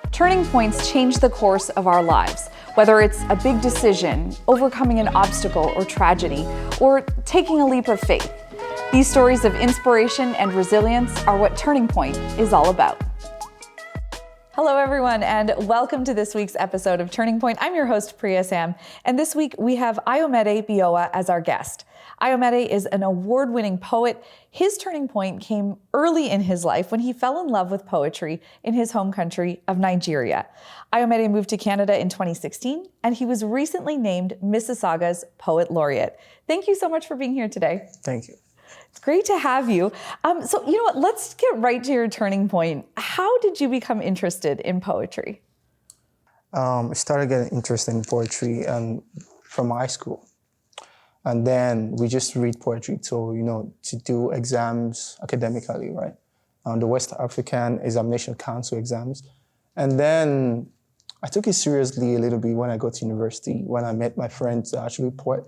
Turning points change the course of our lives, whether it's a big decision, overcoming an obstacle or tragedy, or taking a leap of faith. These stories of inspiration and resilience are what Turning Point is all about. Hello, everyone, and welcome to this week's episode of Turning Point. I'm your host, Priya Sam, and this week we have Ayomide Bayowa as our guest. Ayomide is an award-winning poet. His turning point came early in his life when he fell in love with poetry in his home country of Nigeria. Ayomide moved to Canada in 2016, and he was recently named Mississauga's Poet Laureate. Thank you so much for being here today. Thank you. It's great to have you. So you know what, let's get right to your turning point. How did you become interested in poetry? I started getting interested in poetry from high school. And then we just read poetry to do exams academically, right? The West African Examination Council exams. And then I took it seriously a little bit when I got to university, when I met my friends that are actually poet.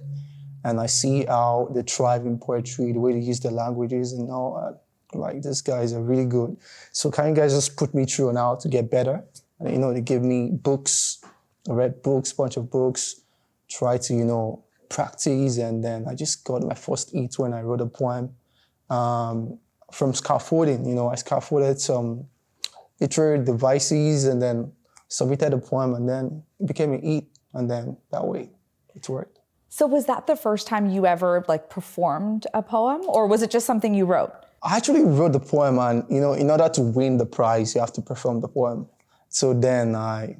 And I see how they thrive in poetry, the way they use their languages and all. Like, these guys are really good. So can you guys just put me through on how to get better? And, they give me books. I read books, bunch of books, try to, practice. And then I just got my first hit when I wrote a poem from scaffolding. I scaffolded some literary devices and then submitted a poem, and then it became a hit. And then that way it worked. So was that the first time you ever performed a poem, or was it just something you wrote? I actually wrote the poem, and in order to win the prize, you have to perform the poem. So then that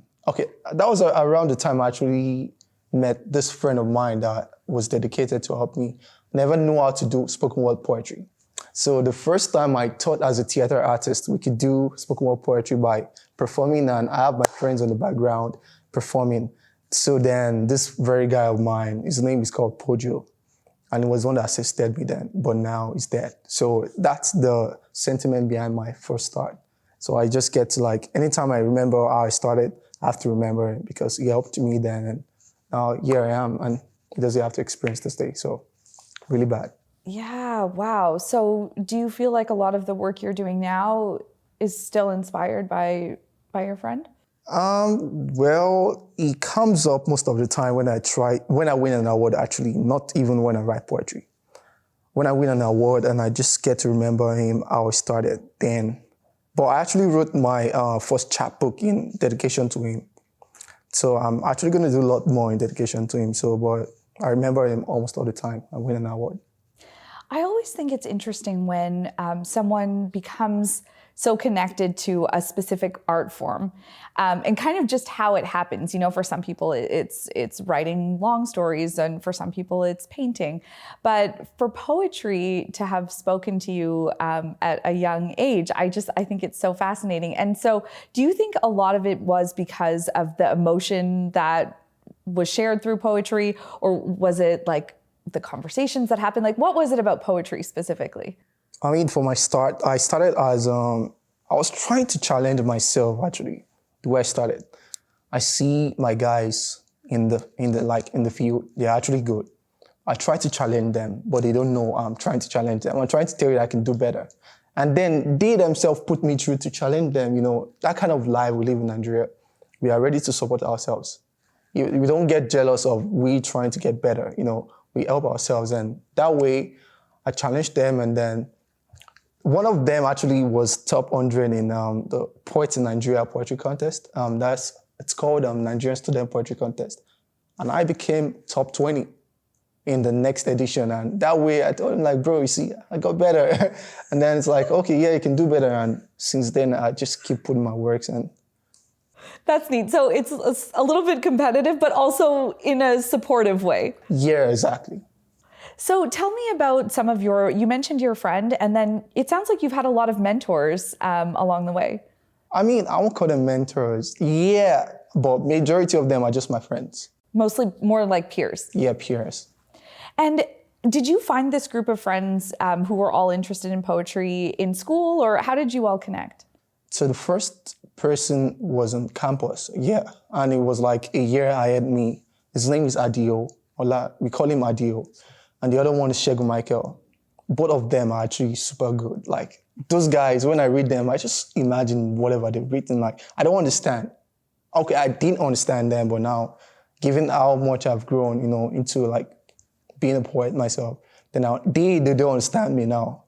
was around the time I actually met this friend of mine that was dedicated to help me. Never knew how to do spoken word poetry. So the first time I thought as a theater artist, we could do spoken word poetry by performing, and I have my friends on the background performing. So then this very guy of mine, his name is called Pojo, and he was one that assisted me then, but now he's dead. So that's the sentiment behind my first start. So I just get to anytime I remember how I started, I have to remember it because he helped me then, and now here I am, and he doesn't have to experience this day. So really bad. Yeah, wow. So do you feel like a lot of the work you're doing now is still inspired by your friend? Well, it comes up most of the time when I win an award, actually, not even when I write poetry. When I win an award and I just get to remember him, how I started then. But I actually wrote my first chapbook in dedication to him. So I'm actually going to do a lot more in dedication to him. But I remember him almost all the time. I win an award. I always think it's interesting when someone becomes so connected to a specific art form and kind of just how it happens. For some people it's writing long stories, and for some people it's painting. But for poetry to have spoken to you at a young age, I think it's so fascinating. And so do you think a lot of it was because of the emotion that was shared through poetry, or was it the conversations that happened? What was it about poetry specifically? I mean, for my start, I started as, I was trying to challenge myself, actually, the way I started. I see my guys in the field, they're actually good. I try to challenge them, but they don't know I'm trying to challenge them. I'm trying to tell you that I can do better. And then they themselves put me through to challenge them. That kind of life we live in Nigeria. We are ready to support ourselves. We don't get jealous of we trying to get better. We help ourselves, and that way I challenged them, and then one of them actually was top 100 in the Poets in Nigeria Poetry Contest. It's called Nigerian Student Poetry Contest. And I became top 20 in the next edition. And that way I told him, bro, you see, I got better. And then it's okay, yeah, you can do better. And since then, I just keep putting my works in. That's neat. So it's a little bit competitive, but also in a supportive way. Yeah, exactly. So tell me about you mentioned your friend, and then it sounds like you've had a lot of mentors along the way. I mean, I won't call them mentors. Yeah, but majority of them are just my friends. Mostly more like peers. Yeah, peers. And did you find this group of friends who were all interested in poetry in school, or how did you all connect? So the first person was on campus, yeah. And it was a year ahead of me. His name is Adio. We call him Adio. And the other one is Shegun Michael. Both of them are actually super good. those guys, when I read them, I just imagine whatever they've written. Like, I don't understand. Okay, I didn't understand them, but now, given how much I've grown, into like being a poet myself, then now they don't understand me now.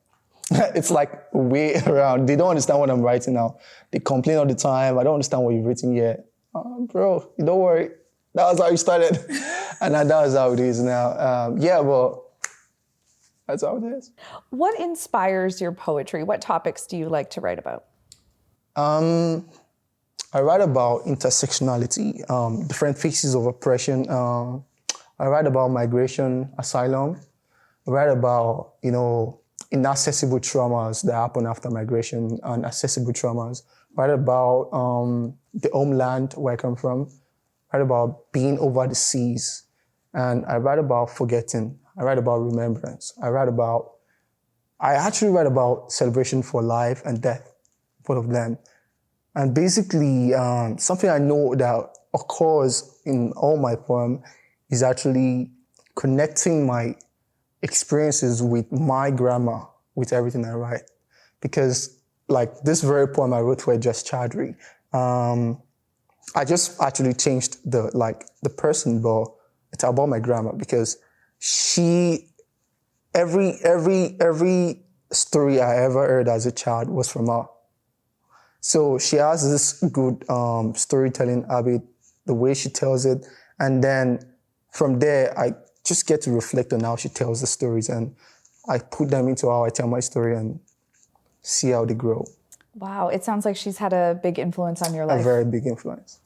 It's like way around. They don't understand what I'm writing now. They complain all the time. I don't understand what you've written yet. Bro, don't worry. That was how you started. And that was how it is now. But that's how it is. What inspires your poetry? What topics do you like to write about? I write about intersectionality, different phases of oppression. I write about migration, asylum. I write about, inaccessible traumas that happen after migration and accessible traumas. I write about the homeland where I come from. I write about being over the seas. And I write about forgetting. I write about remembrance. I actually write about celebration for life and death, both of them. And basically, something I know that occurs in all my poem is actually connecting my experiences with my grammar, with everything I write. Because like this very poem I wrote for Ejaz Chowdry, I just actually changed the person, but it's about my grammar because every story I ever heard as a child was from her. So she has this good storytelling habit, the way she tells it. And then from there, I just get to reflect on how she tells the stories and I put them into how I tell my story and see how they grow. Wow, it sounds like she's had a big influence on your life. A very big influence.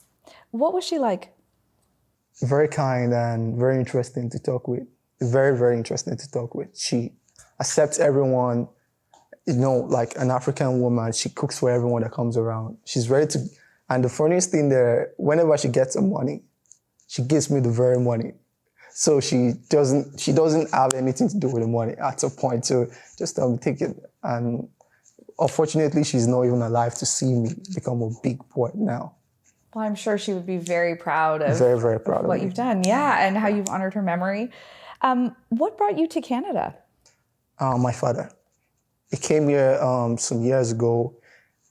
What was she like? Very kind and very interesting to talk with. Very, very interesting to talk with. She accepts everyone. Like an African woman, she cooks for everyone that comes around. She's ready to, and the funniest thing there, whenever she gets some money, she gives me the very money. So she doesn't have anything to do with the money at a point. So just tell me, take it. And unfortunately, she's not even alive to see me become a big poet now. Well, I'm sure she would be very proud of, very, very proud of what you've done. Yeah, and how you've honored her memory. What brought you to Canada? My father. He came here some years ago,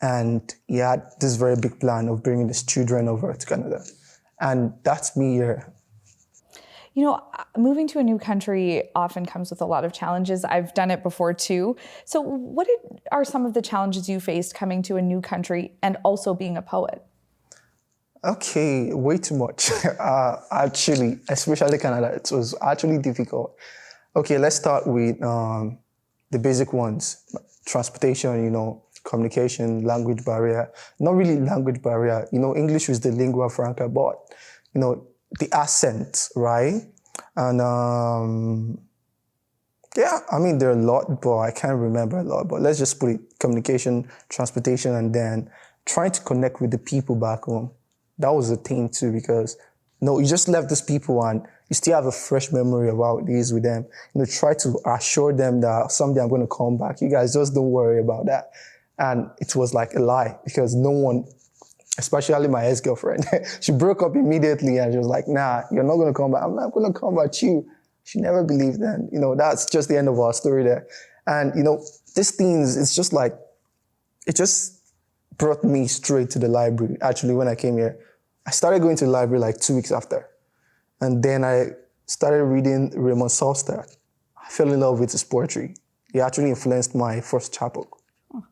and he had this very big plan of bringing his children over to Canada. And that's me here. Moving to a new country often comes with a lot of challenges. I've done it before too. So what are some of the challenges you faced coming to a new country and also being a poet? Okay, way too much. Actually, especially Canada, it was actually difficult. Okay, let's start with the basic ones. Transportation, communication, language barrier. Not really language barrier. English is the lingua franca, but, the accent, right? And, there are a lot, but I can't remember a lot. But let's just put it, communication, transportation, and then trying to connect with the people back home. That was a thing too, because you just left these people and you still have a fresh memory of how it is with them. Try to assure them that someday I'm going to come back. You guys just don't worry about that. And it was like a lie because no one, especially my ex-girlfriend, she broke up immediately and she was like, nah, you're not going to come back. I'm not going to come back to you. She never believed then. That's just the end of our story there. And, these things, it's just like, it just brought me straight to the library. Actually, when I came here, I started going to the library like 2 weeks after. And then I started reading Raymond Solstack. I fell in love with his poetry. He actually influenced my first chapbook. Oh,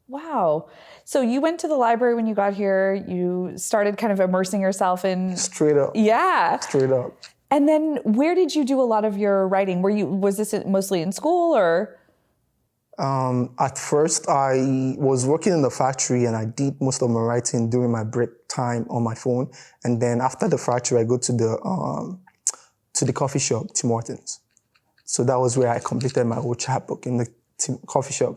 wow. So you went to the library when you got here. You started kind of immersing yourself in... Straight up. Yeah. Straight up. And then where did you do a lot of your writing? Was this mostly in school or... At first, I was working in the factory and I did most of my writing during my break time on my phone. And then after the factory, I go to the coffee shop, Tim Hortons. So that was where I completed my whole chapbook in the coffee shop.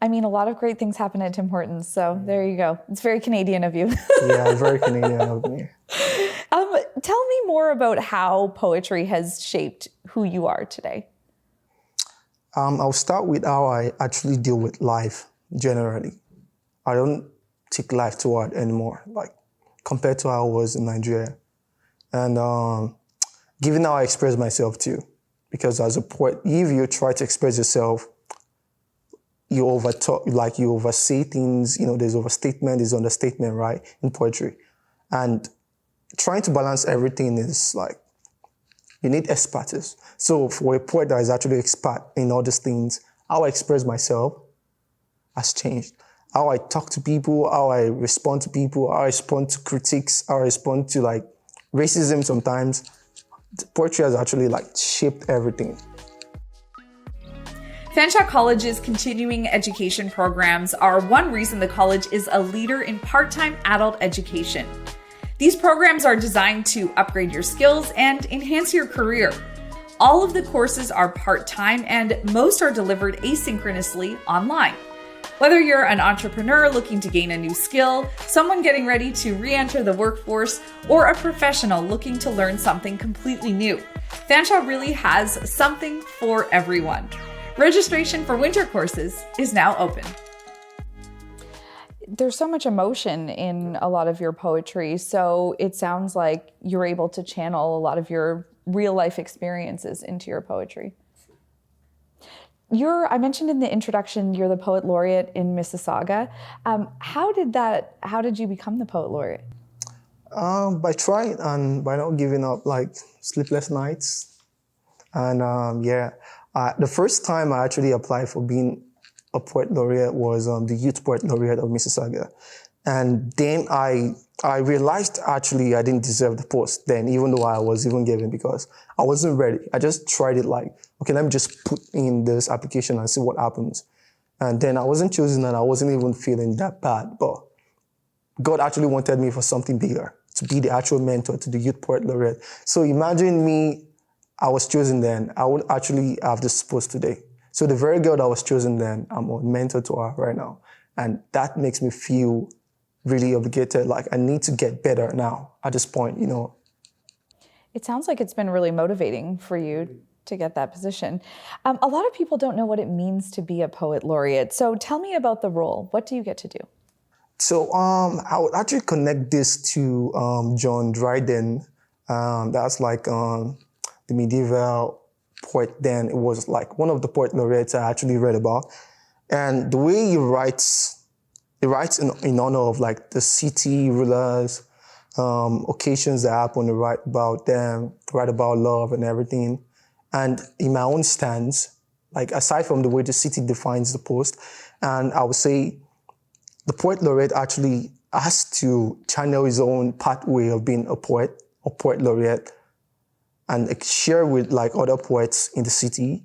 I mean, a lot of great things happen at Tim Hortons. So there you go. It's very Canadian of you. Yeah, very Canadian of me. Tell me more about how poetry has shaped who you are today. I'll start with how I actually deal with life generally. I don't take life too hard anymore, like compared to how I was in Nigeria. And given how I express myself too, because as a poet, if you try to express yourself, you overtalk, like you oversay things, there's overstatement, there's understatement, right, in poetry. And trying to balance everything is like, you need expertise. So for a poet that is actually expert in all these things, how I express myself has changed. How I talk to people, how I respond to people, how I respond to critiques, how I respond to like racism sometimes. Poetry has actually like shaped everything. Fanshawe College's continuing education programs are one reason the college is a leader in part-time adult education. These programs are designed to upgrade your skills and enhance your career. All of the courses are part-time and most are delivered asynchronously online. Whether you're an entrepreneur looking to gain a new skill, someone getting ready to re-enter the workforce, or a professional looking to learn something completely new, Fanshawe really has something for everyone. Registration for winter courses is now open. There's so much emotion in a lot of your poetry, so it sounds like you're able to channel a lot of your real life experiences into your poetry. I mentioned in the introduction, you're the Poet Laureate in Mississauga. How did you become the Poet Laureate? By trying and by not giving up, like sleepless nights. And the first time I actually applied for being a Poet Laureate was the Youth Poet Laureate of Mississauga. And then I realized actually I didn't deserve the post then, even though I was even given, because I wasn't ready. I just tried it like, okay, let me just put in this application and see what happens. And then I wasn't chosen and I wasn't even feeling that bad. But God actually wanted me for something bigger, to be the actual mentor to the Youth Poet Laureate. So imagine me, I was chosen then, I would actually have this post today. So the very girl that was chosen then, I'm a mentor to her right now. And that makes me feel really obligated, like I need to get better now at this point, It sounds like it's been really motivating for you to get that position. A lot of people don't know what it means to be a Poet Laureate. So tell me about the role. What do you get to do? So I would actually connect this to John Dryden. That's like the medieval poet then. It was like one of the Poet Laureates I actually read about. And the way he writes in honor of like the city rulers, occasions that happen, to write about them, write about love and everything. And in my own stance, like aside from the way the city defines the post, and I would say the Poet Laureate actually has to channel his own pathway of being a poet or Poet Laureate and share with like other poets in the city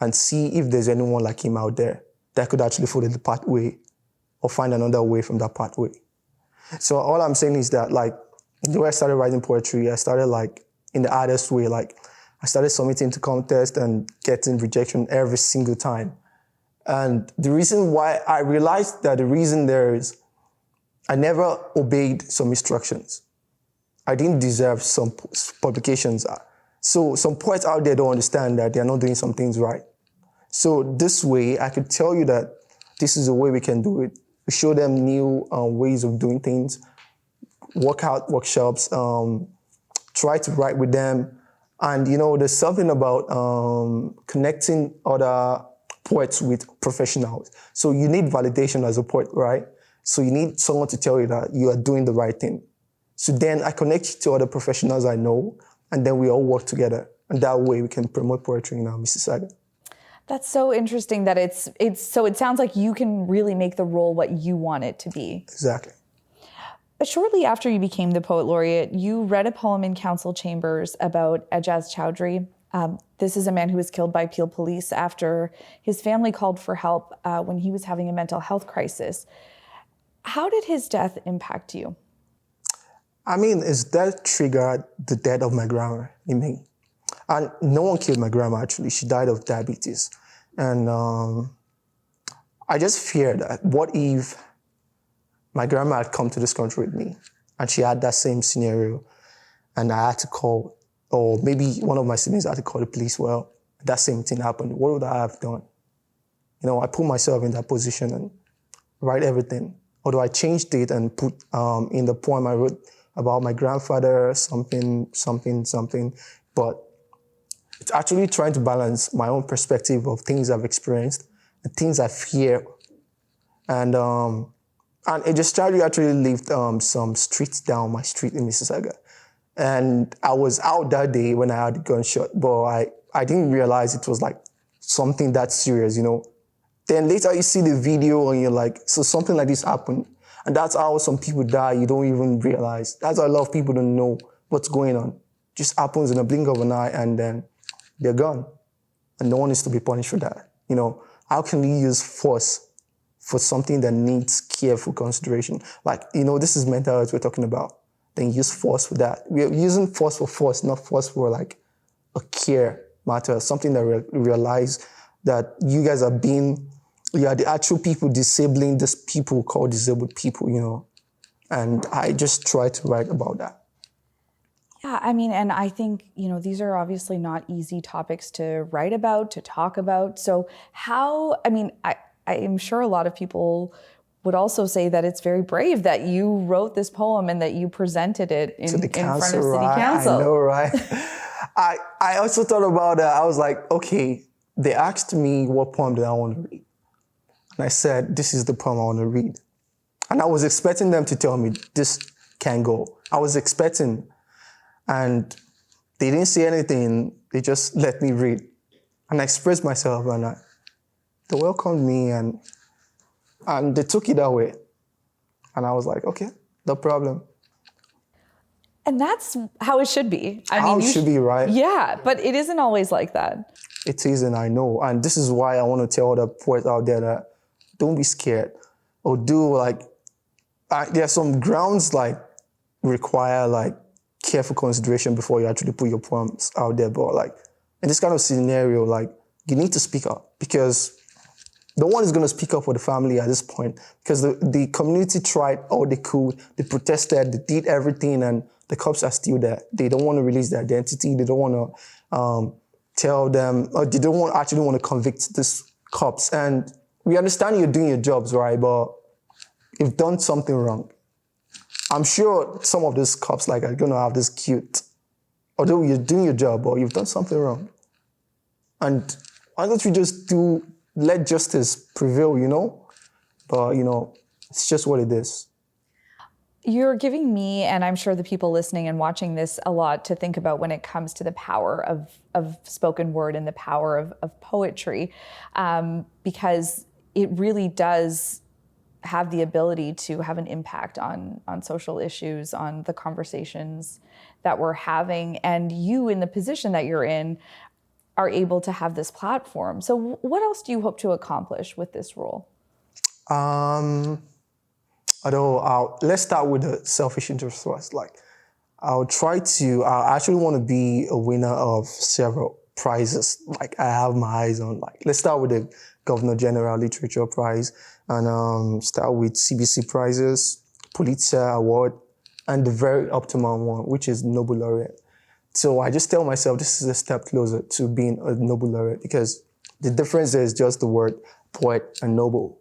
and see if there's anyone like him out there that could actually follow the pathway or find another way from that pathway. So all I'm saying is that like the way I started writing poetry, I started like in the hardest way. Like I started submitting to contests and getting rejection every single time. And the reason why I realized that the reason there is I never obeyed some instructions. I didn't deserve some publications. So some poets out there don't understand that they're not doing some things right. So this way I could tell you that this is the way we can do it. We show them new ways of doing things, workout workshops, try to write with them. And, there's something about connecting other poets with professionals. So you need validation as a poet, right? So you need someone to tell you that you are doing the right thing. So then I connect you to other professionals I know, and then we all work together. And that way we can promote poetry in Mississauga. That's so interesting that so it sounds like you can really make the role what you want it to be. Exactly. Shortly after you became the Poet Laureate, you read a poem in council chambers about Ejaz Chowdry. This is a man who was killed by Peel police after his family called for help when he was having a mental health crisis. How did his death impact you? I mean, his death triggered the death of my grandma in me. And no one killed my grandma, actually. She died of diabetes. And I just feared that what if my grandma had come to this country with me and she had that same scenario and I had to call, or maybe one of my siblings had to call the police. Well, that same thing happened. What would I have done? I put myself in that position and write everything. Although I changed it and put in the poem I wrote about my grandfather, something. But it's actually trying to balance my own perspective of things I've experienced the things I fear. And Ejaz Chowdry actually lived some streets down my street in Mississauga. And I was out that day when I had the gunshot, but I didn't realize it was like something that serious, you know. Then later you see the video and you're like, so something like this happened. And that's how some people die, you don't even realize. That's how a lot of people don't know what's going on. Just happens in a blink of an eye and then they're gone. And no one is to be punished for that. You know, how can we use force for something that needs careful consideration? Like, you know, this is mental health we're talking about. Then use force for that. We're using force for force, not force for like a care matter, something that we realize that you guys are the actual people disabling this people called disabled people, you know. And I just try to write about that. Yeah, I mean, and I think, you know, these are obviously not easy topics to write about, to talk about. So I am sure a lot of people would also say that it's very brave that you wrote this poem and that you presented it in front of City Council. I know, right? I also thought about that. I was like, okay, they asked me what poem did I want to read. And I said, this is the poem I want to read. And I was expecting them to tell me, this can't go. I was expecting, and they didn't say anything. They just let me read. And I expressed myself, and they welcomed me, and they took it that way. And I was like, okay, no problem. And that's how it should be. It should be, right? Yeah, but it isn't always like that. It isn't, I know. And this is why I want to tell the poets out there that don't be scared. Or there are some grounds like require like careful consideration before you actually put your poems out there. But like in this kind of scenario, like you need to speak up because no one is going to speak up for the family at this point because the community tried all they could. They protested, they did everything, and the cops are still there. They don't want to release their identity. They don't want to tell them, or they don't actually want to convict these cops. And we understand you're doing your jobs, right? But you've done something wrong. I'm sure some of these cops are going to have this cute, although you're doing your job, but you've done something wrong. And why don't we just let justice prevail, you know? But, you know, it's just what it is. You're giving me, and I'm sure the people listening and watching this, a lot to think about when it comes to the power of spoken word and the power of poetry, because it really does have the ability to have an impact on social issues, on the conversations that we're having. And you, in the position that you're in, are able to have this platform. So what else do you hope to accomplish with this role? Let's start with the selfish interest first. I actually want to be a winner of several prizes. I have my eyes on, let's start with the Governor General Literature Prize and start with CBC prizes, Pulitzer Award, and the very optimum one, which is Nobel Laureate. So I just tell myself this is a step closer to being a Nobel Laureate because the difference is just the word poet and noble.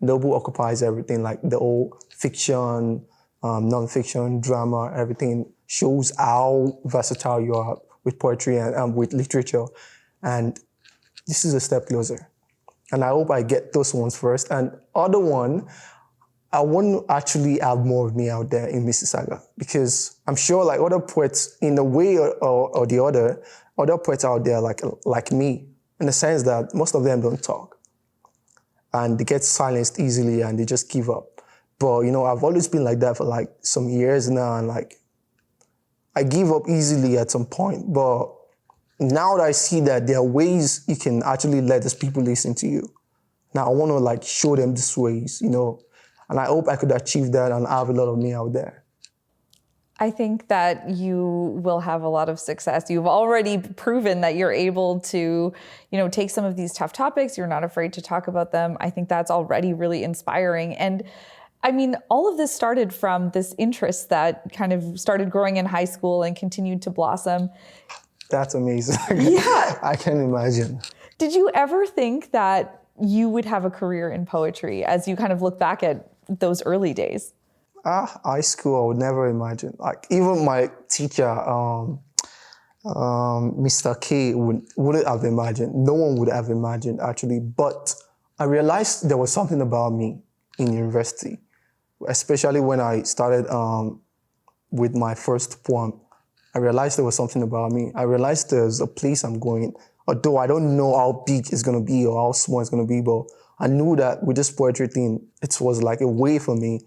Noble occupies everything, like the whole fiction, non-fiction, drama, everything shows how versatile you are with poetry and with literature. And this is a step closer. And I hope I get those ones first. And other one, I want to actually have more of me out there in Mississauga because I'm sure other poets in a way or the other poets out there like me, in the sense that most of them don't talk. And they get silenced easily and they just give up. But, I've always been like that for some years now. And I give up easily at some point. But now that I see that there are ways you can actually let these people listen to you. Now I want to show them these ways, and I hope I could achieve that and have a lot of me out there. I think that you will have a lot of success. You've already proven that you're able to, take some of these tough topics. You're not afraid to talk about them. I think that's already really inspiring. And I mean, all of this started from this interest that kind of started growing in high school and continued to blossom. That's amazing. Yeah. I can imagine. Did you ever think that you would have a career in poetry as you kind of look back at those early days? High school, I would never imagine. Even my teacher, Mr. K, wouldn't have imagined. No one would have imagined, actually. But I realized there was something about me in university, especially when I started with my first poem. I realized there was something about me. I realized there's a place I'm going, although I don't know how big it's going to be or how small it's going to be, but I knew that with this poetry thing, it was like a way for me,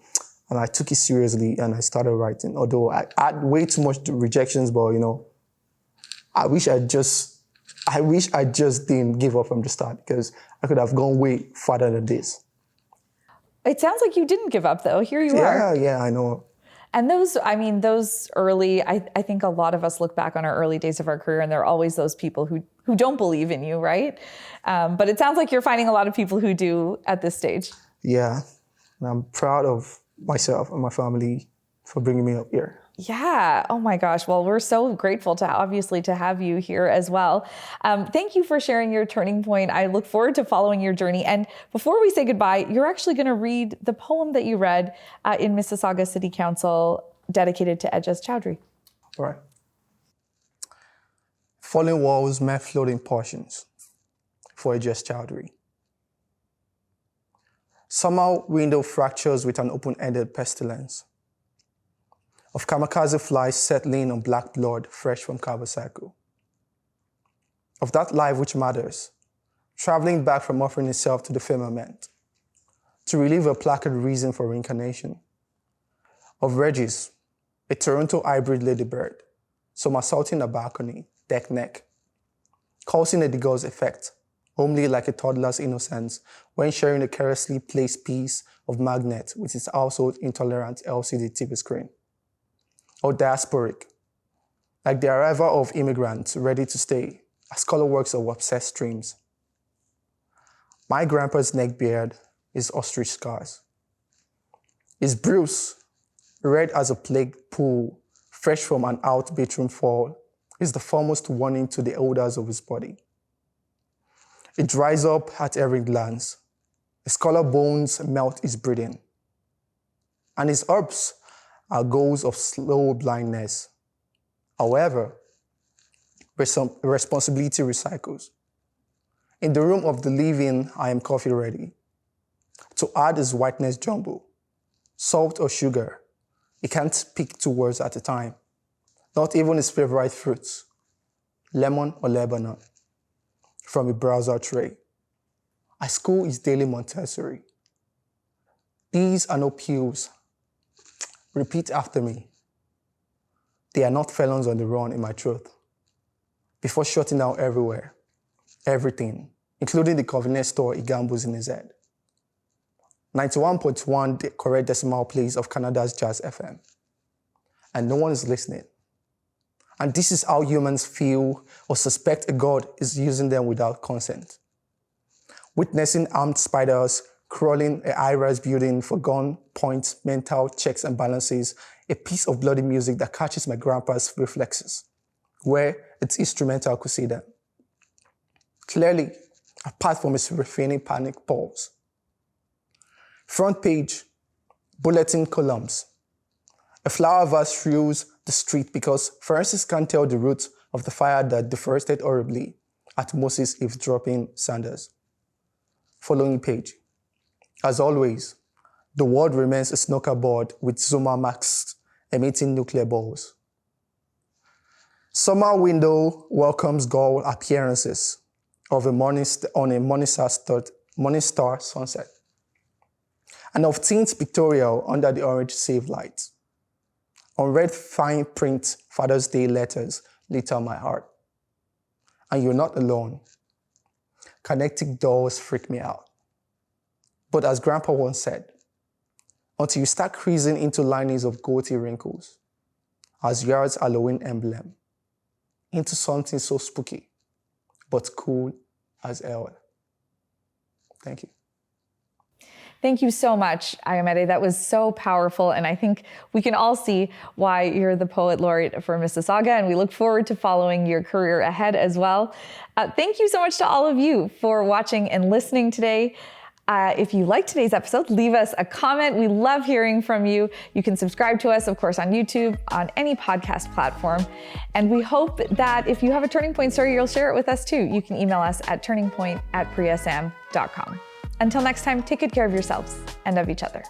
and I took it seriously and I started writing. Although I had way too much rejections, but I wish I just didn't give up from the start, because I could have gone way farther than this. It sounds like you didn't give up, though. Here you are. Yeah, I know. And those early, I think a lot of us look back on our early days of our career, and there are always those people who don't believe in you, right? But it sounds like you're finding a lot of people who do at this stage. Yeah, and I'm proud of myself and my family for bringing me up here. Yeah. Oh my gosh. Well, we're so grateful to have you here as well. Thank you for sharing your turning point. I look forward to following your journey. And before we say goodbye, you're actually going to read the poem that you read in Mississauga City Council dedicated to Ejaz Chowdry. All right. Falling walls met floating portions for Ejaz Chowdry. Summer window fractures with an open-ended pestilence of kamikaze flies settling on black blood fresh from Kawasaki. Of that life which matters, traveling back from offering itself to the firmament, to relive a placard reason for reincarnation. Of Regis, a Toronto hybrid ladybird, somersaulting a balcony, deck neck, causing a Degas effect, homely like a toddler's innocence when sharing a carelessly placed piece of magnet with its household intolerant LCD TV screen. Or diasporic, like the arrival of immigrants ready to stay, as color works of obsessed dreams. My grandpa's neck beard is ostrich scars. His bruise, red as a plague pool, fresh from an out bedroom fall, is the foremost warning to the odors of his body. It dries up at every glance. His collarbones melt his breathing. And his herbs are goals of slow blindness. However, responsibility recycles. In the room of the living, I am coffee ready. To add is whiteness jumbo, salt or sugar. He can't pick 2 words at a time. Not even his favorite fruits, lemon or Lebanon, from a browser tray. I school his daily Montessori. These are no pills. Repeat after me. They are not felons on the run in my truth. Before shutting down everywhere, everything, including the convenience store he gambles in his head. 91.1, the correct decimal place of Canada's Jazz FM. And no one is listening. And this is how humans feel or suspect a god is using them without consent. Witnessing armed spiders crawling a high-rise building for gun points, mental checks and balances, a piece of bloody music that catches my grandpa's reflexes, where its instrumental could see them. Clearly, apart from his refraining panic pause. Front page, bulletin columns. A flower vase fills the street because Francis can't tell the root of the fire that deforested horribly at Moses eavesdropping Sanders. Following page. As always, the world remains a snooker board with Zuma masks emitting nuclear balls. Summer window welcomes gull appearances of a morning star sunset, and of tints pictorial under the orange save light. On red fine print Father's Day letters litter my heart. And you're not alone. Kinetic dolls freak me out. But as Grandpa once said, until you start creasing into linings of goatee wrinkles, as Yard's Halloween emblem, into something so spooky, but cool as hell. Thank you. Thank you so much, Ayomide. That was so powerful, and I think we can all see why you're the Poet Laureate for Mississauga, and we look forward to following your career ahead as well. Thank you so much to all of you for watching and listening today. If you liked today's episode, leave us a comment. We love hearing from you. You can subscribe to us, of course, on YouTube, on any podcast platform. And we hope that if you have a Turning Point story, you'll share it with us too. You can email us at turningpoint@priyasam.com. Until next time, take good care of yourselves and of each other.